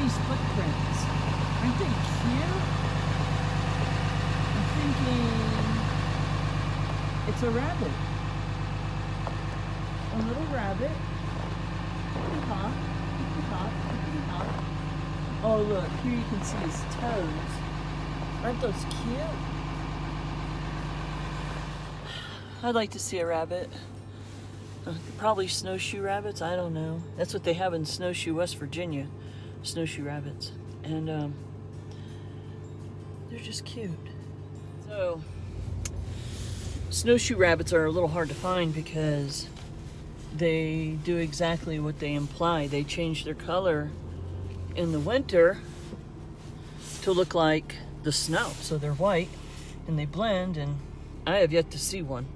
these footprints. Aren't they cute? I'm thinking it's a rabbit. A little rabbit. Hippity hop, hippity hop, hippity hop. Oh look, here you can see his toes. Aren't those cute? I'd like to see a rabbit. Probably snowshoe rabbits, I don't know. That's what they have in Snowshoe, West Virginia. Snowshoe rabbits. And they're just cute. So, snowshoe rabbits are a little hard to find because they do exactly what they imply. They change their color in the winter to look like the snow. So they're white and they blend, and I have yet to see one.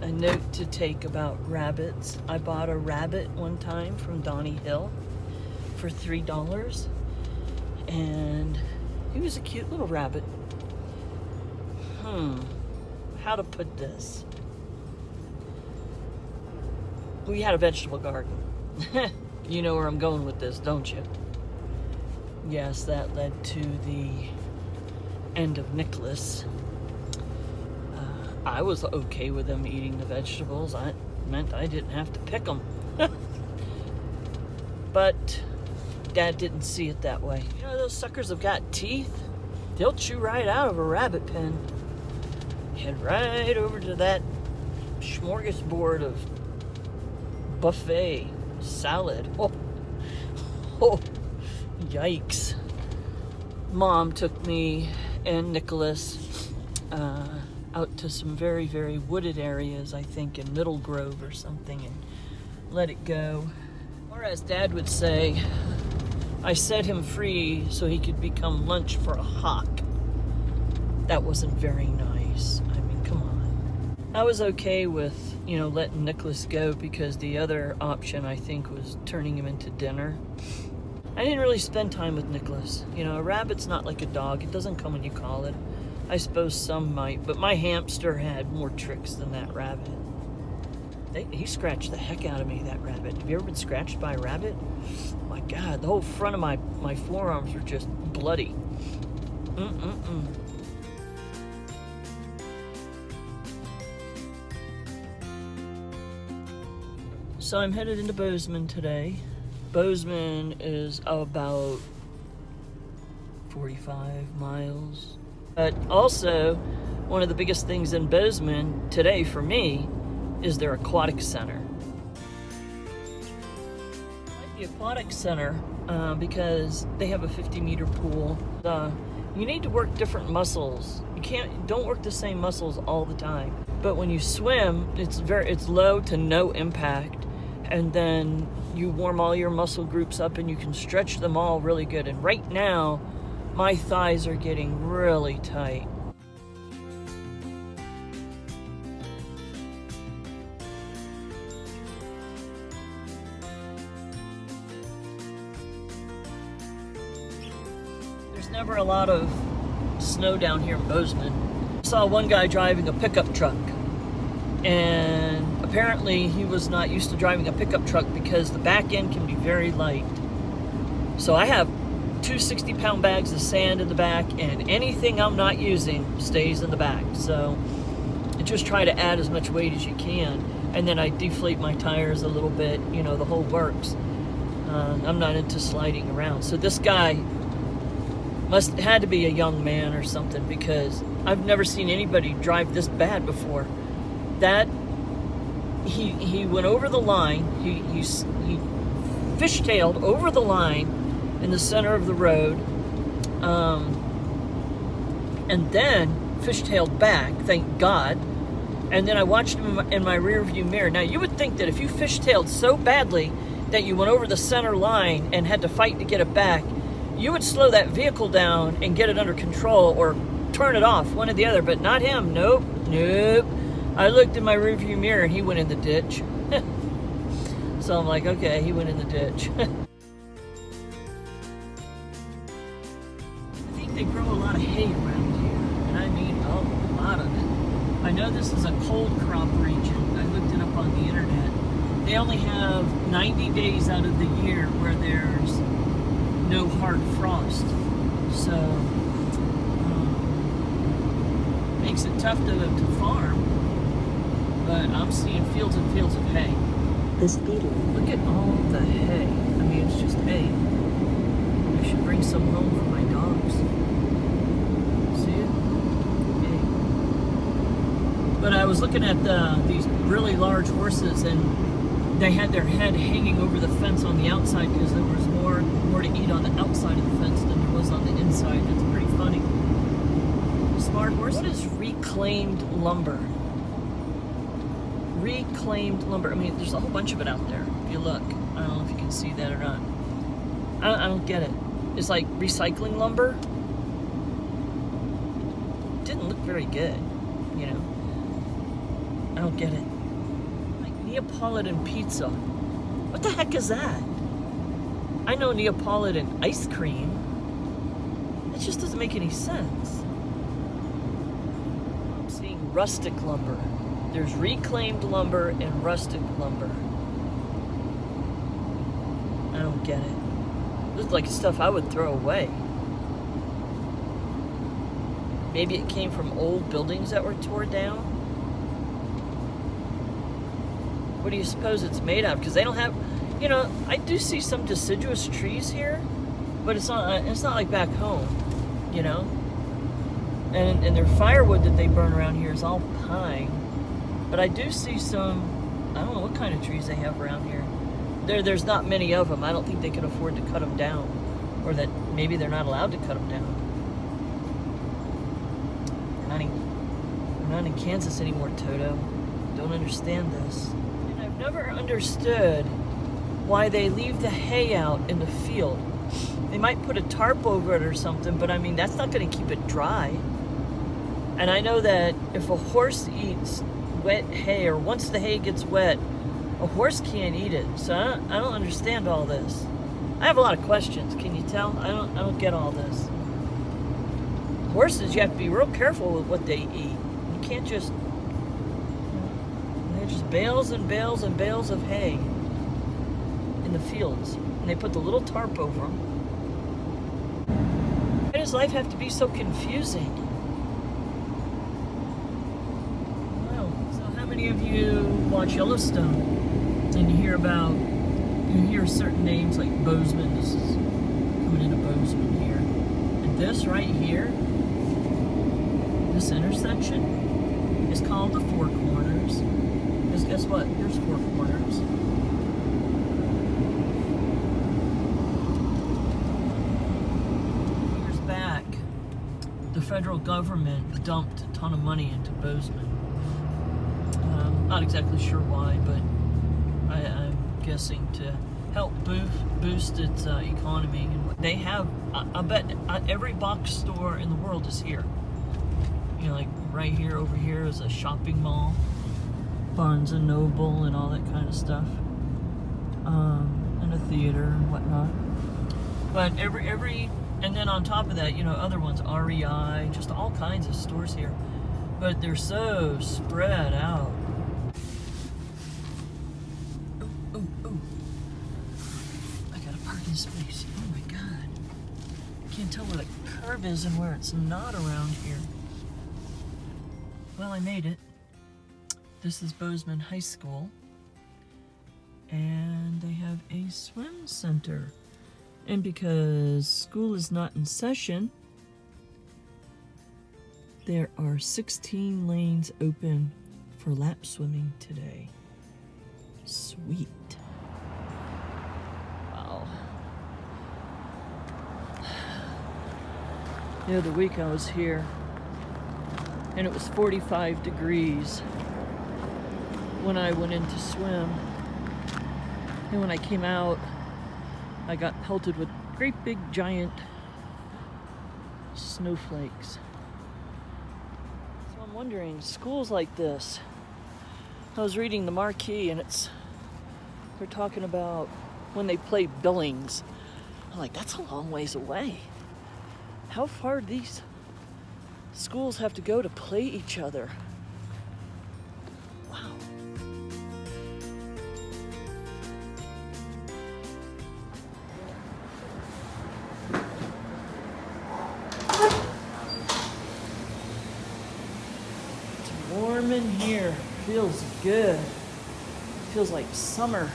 A note to take about rabbits. I bought a rabbit one time from Donnie Hill for $3, and he was a cute little rabbit. How to put this? We had a vegetable garden. You know where I'm going with this, don't you? Yes, that led to the end of Nicholas. I was okay with them eating the vegetables. I meant I didn't have to pick them. But Dad didn't see it that way. You know, those suckers have got teeth. They'll chew right out of a rabbit pen. Head right over to that smorgasbord of buffet salad. Oh, yikes. Mom took me and Nicholas out to some very, very wooded areas, I think in Middle Grove or something, and let it go. Or as Dad would say, I set him free so he could become lunch for a hawk. That wasn't very nice. I mean, come on. I was okay with, letting Nicholas go because the other option, I think, was turning him into dinner. I didn't really spend time with Nicholas. A rabbit's not like a dog. It doesn't come when you call it. I suppose some might, but my hamster had more tricks than that rabbit. He scratched the heck out of me, that rabbit. Have you ever been scratched by a rabbit? My God, the whole front of my forearms were just bloody. So I'm headed into Bozeman today. Bozeman is about 45 miles. But also, one of the biggest things in Bozeman today for me is their aquatic center. I like the aquatic center because they have a 50-meter pool. You need to work different muscles. Don't work the same muscles all the time. But when you swim, it's low to no impact, and then you warm all your muscle groups up and you can stretch them all really good. And right now, my thighs are getting really tight. There's never a lot of snow down here in Bozeman. I saw one guy driving a pickup truck, and apparently he was not used to driving a pickup truck because the back end can be very light. So I have 2 60-pound bags of sand in the back, and anything I'm not using stays in the back. So I just try to add as much weight as you can, and then I deflate my tires a little bit, the whole works. I'm not into sliding around. So this guy had to be a young man or something, because I've never seen anybody drive this bad before. That he went over the line. He fishtailed over the line in the center of the road, and then fishtailed back, thank God. And then I watched him in my rear view mirror. Now, you would think that if you fishtailed so badly that you went over the center line and had to fight to get it back, you would slow that vehicle down and get it under control or turn it off, one or the other. But not him. Nope. I looked in my rear view mirror and he went in the ditch. So I'm like, okay, he went in the ditch. They grow a lot of hay around here, and I mean a lot of it. I know this is a cold crop region. I looked it up on the internet. they only have 90 days out of the year where there's no hard frost. So, makes it tough to farm. But I'm seeing fields and fields of hay. This beetle. Look at all the hay. I mean, it's just hay. I should bring some home for my dogs. See it? Hay. But I was looking at these really large horses, and they had their head hanging over the fence on the outside because there was more to eat on the outside of the fence than there was on the inside. It's pretty funny. Smart horse. What is reclaimed lumber? Reclaimed lumber. I mean, there's a whole bunch of it out there. If you look, I don't know if you can see that or not. I don't get it. It's like recycling lumber. Didn't look very good, you know. I don't get it. Like Neapolitan pizza. What the heck is that? I know Neapolitan ice cream. It just doesn't make any sense. I'm seeing rustic lumber. There's reclaimed lumber and rustic lumber. I don't get it. This is like stuff I would throw away. Maybe it came from old buildings that were torn down. What do you suppose it's made of? Because they don't have, you know, I do see some deciduous trees here, but it's not like back home, you know. And their firewood that they burn around here is all pine. But I do see some, I don't know what kind of trees they have around here. There's not many of them. I don't think they can afford to cut them down. Or that maybe they're not allowed to cut them down. We're not in Kansas anymore, Toto. Don't understand this. And I've never understood why they leave the hay out in the field. They might put a tarp over it or something, but I mean, that's not going to keep it dry. And I know that if a horse eats wet hay, or once the hay gets wet, a horse can't eat it. So I don't understand all this. I have a lot of questions. Can you tell? I don't get all this. Horses, you have to be real careful with what they eat. You can't just, they're just bales and bales and bales of hay in the fields, and they put the little tarp over them. Why does life have to be so confusing? How many of you watch Yellowstone and you hear certain names like Bozeman? This is coming into Bozeman here. And this right here, this intersection is called the Four Corners. Because guess what? There's four corners. Years back, the federal government dumped a ton of money into Bozeman. Not exactly sure why, but I'm guessing to help boost its economy. And they have, I bet every box store in the world is here. You know, like right here, over here is a shopping mall, Barnes and Noble and all that kind of stuff, and a theater and whatnot. But every, and then on top of that, you know, other ones, REI, just all kinds of stores here. But they're so spread out. Space. Oh my God. I can't tell where the curb is and where it's not around here. Well, I made it. This is Bozeman High School. And they have a swim center. And because school is not in session, there are 16 lanes open for lap swimming today. Sweet. The other week I was here and it was 45 degrees when I went in to swim. And when I came out, I got pelted with great big giant snowflakes. So I'm wondering, schools like this, I was reading the marquee and they're talking about when they play Billings. I'm like, that's a long ways away. How far do these schools have to go to play each other? Wow. in here. Feels good. Feels like summer.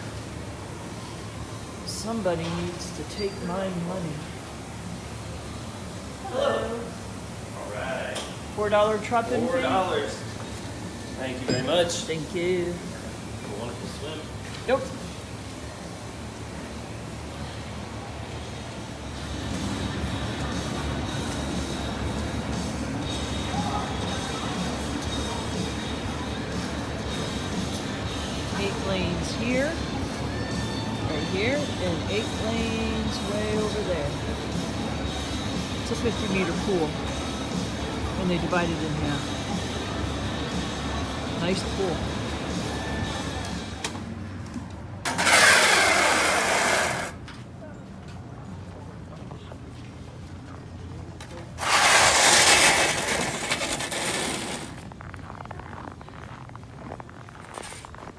Somebody needs to take my money. Hello. All right. $4 trucking fee? $4. Thank you very much. Thank you. Have a wonderful swim. Nope. Eight lanes here, right here, and 8 lanes way over there. It's a 50-meter pool, and they divide it in half. Nice pool.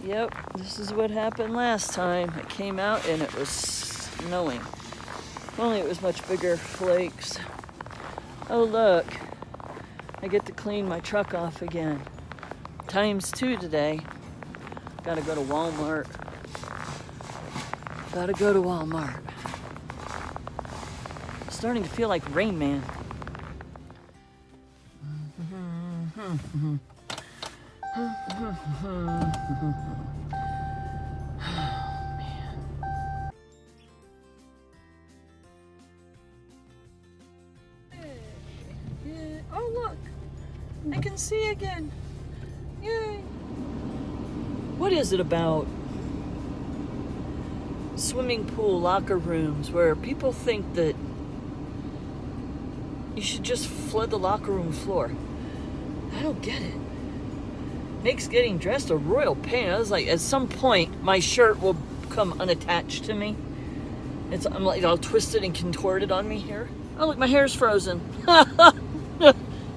Yep, this is what happened last time. I came out and it was snowing. Only it was much bigger flakes. Oh look, I get to clean my truck off again. ×2 today. Gotta go to Walmart. Gotta go to Walmart. Starting to feel like Rain Man. Oh look, I can see again. Yay. What is it about swimming pool locker rooms where people think that you should just flood the locker room floor? I don't get it. Makes getting dressed a royal pain. I was like, at some point, my shirt will come unattached to me. I'm like all twisted and contorted on me here. Oh, look, my hair's frozen.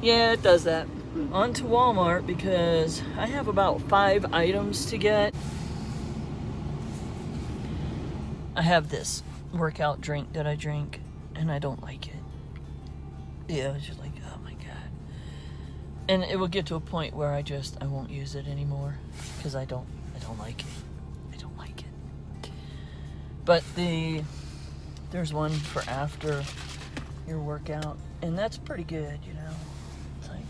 Yeah, it does that. On to Walmart because I have about 5 items to get. I have this workout drink that I drink, and I don't like it. Yeah, it's just like, oh my God. And it will get to a point where I won't use it anymore because I don't like it. I don't like it. But there's one for after your workout, and that's pretty good, you know. It's like,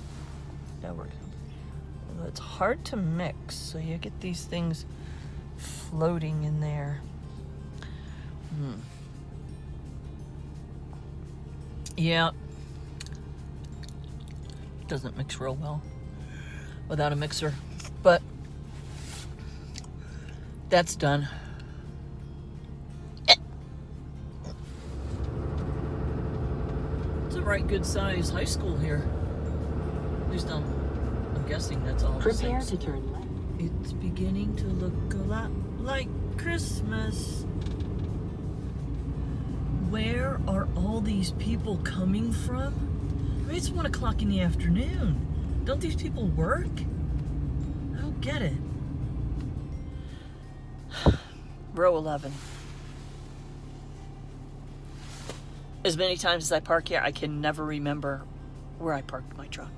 that works. Although it's hard to mix, so you get these things floating in there. Yeah. Doesn't mix real well without a mixer, but that's done. It's a right good size high school here. At least I'm guessing that's all. Prepare to turn left. It's beginning to look a lot like Christmas. Where are all these people coming from? I mean, it's 1 o'clock in the afternoon. Don't these people work? I don't get it. Row 11. As many times as I park here, I can never remember where I parked my truck.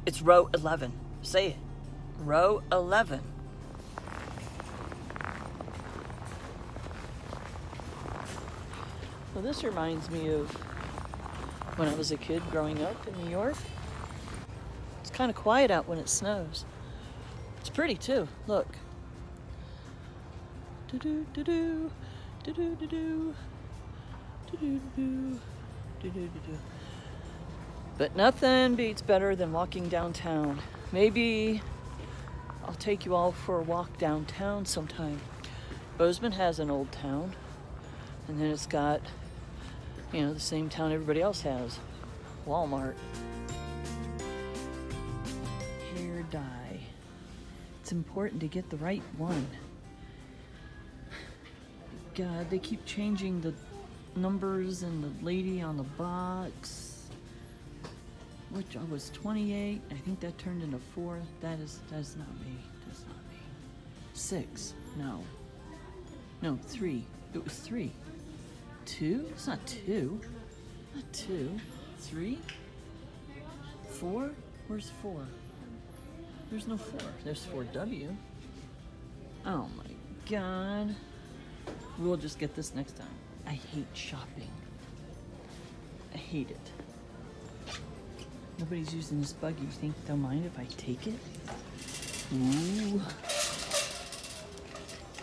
It's row 11. Say it. Row 11. Well, this reminds me of when I was a kid growing up in New York. It's kind of quiet out when it snows. It's pretty too. Look. Do-do, do-do, do-do, do-do, do-do, do-do, do-do, do-do. But nothing beats better than walking downtown. Maybe I'll take you all for a walk downtown sometime. Bozeman has an old town, and then it's got, you know, the same town everybody else has, Walmart. Hair dye. It's important to get the right one. God, they keep changing the numbers and the lady on the box. Which I was 28. I think that turned into 4. That's not me. That's not me. 6. No, 3. It was 3. 2? It's not 2. Not 2. 3? 4? Where's 4? There's no 4. There's 4W. Oh my God. We'll just get this next time. I hate shopping. I hate it. Nobody's using this buggy. You think they'll mind if I take it? Ooh.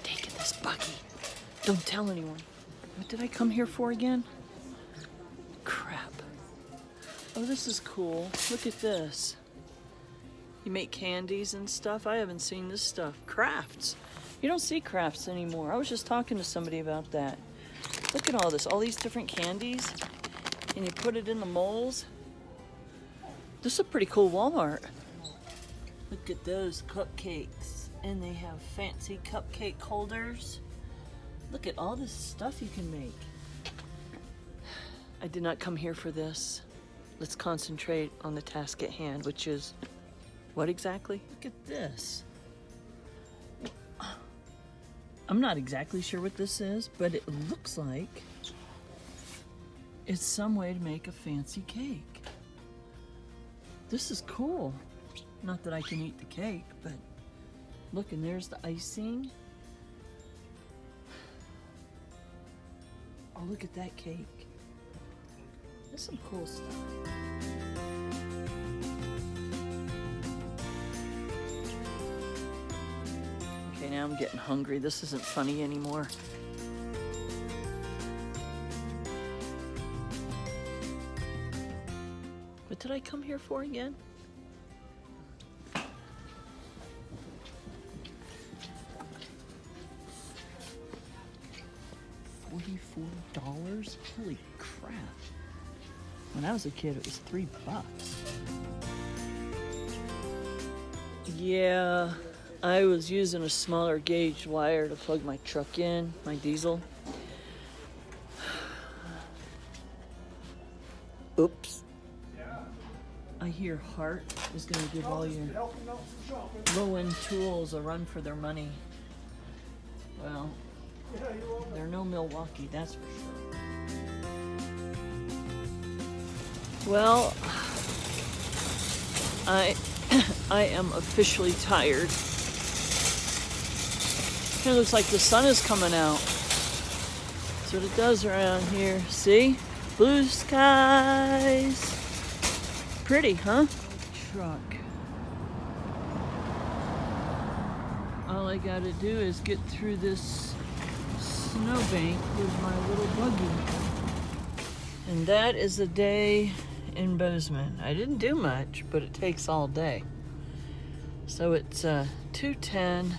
Taking this buggy. Don't tell anyone. What did I come here for again? Crap. Oh, this is cool. Look at this. You make candies and stuff. I haven't seen this stuff. Crafts. You don't see crafts anymore. I was just talking to somebody about that. Look at all this. All these different candies. And you put it in the molds. This is a pretty cool Walmart. Look at those cupcakes. And they have fancy cupcake holders. Look at all this stuff you can make. I did not come here for this. Let's concentrate on the task at hand, which is what exactly? Look at this. I'm not exactly sure what this is, but it looks like it's some way to make a fancy cake. This is cool. Not that I can eat the cake, but look, and there's the icing. Oh, look at that cake. There's some cool stuff. Okay, now I'm getting hungry. This isn't funny anymore. What did I come here for again? $44? Holy crap. When I was a kid, it was $3. Yeah, I was using a smaller gauge wire to plug my truck in, my diesel. Oops. I hear Hart is going to give all your low-end tools a run for their money. Well, they're no Milwaukee, that's for sure. Well, I am officially tired. It looks like the sun is coming out. That's what it does around here. See? Blue skies. Pretty, huh? Truck. All I gotta do is get through this snowbank with my little buggy. And that is a day in Bozeman. I didn't do much, but it takes all day. So it's 2:10.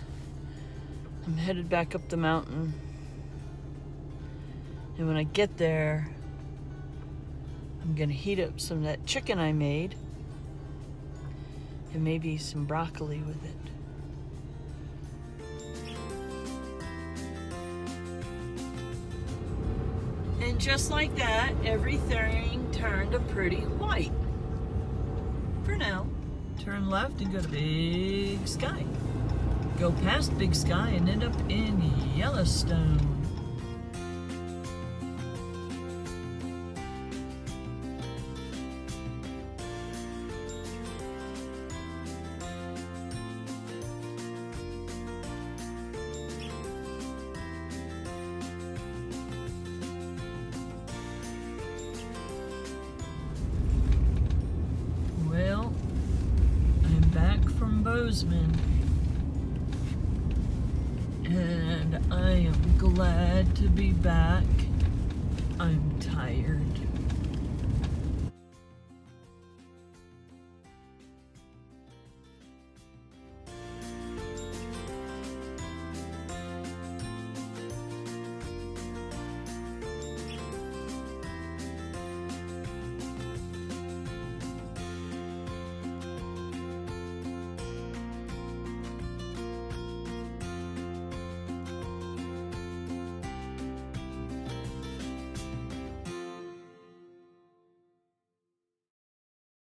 I'm headed back up the mountain. And when I get there, I'm gonna heat up some of that chicken I made and maybe some broccoli with it. And just like that, everything turned a pretty white. For now, turn left and go to Big Sky. Go past Big Sky and end up in Yellowstone. Well, I'm back from Bozeman, and I am glad to be back. I'm tired.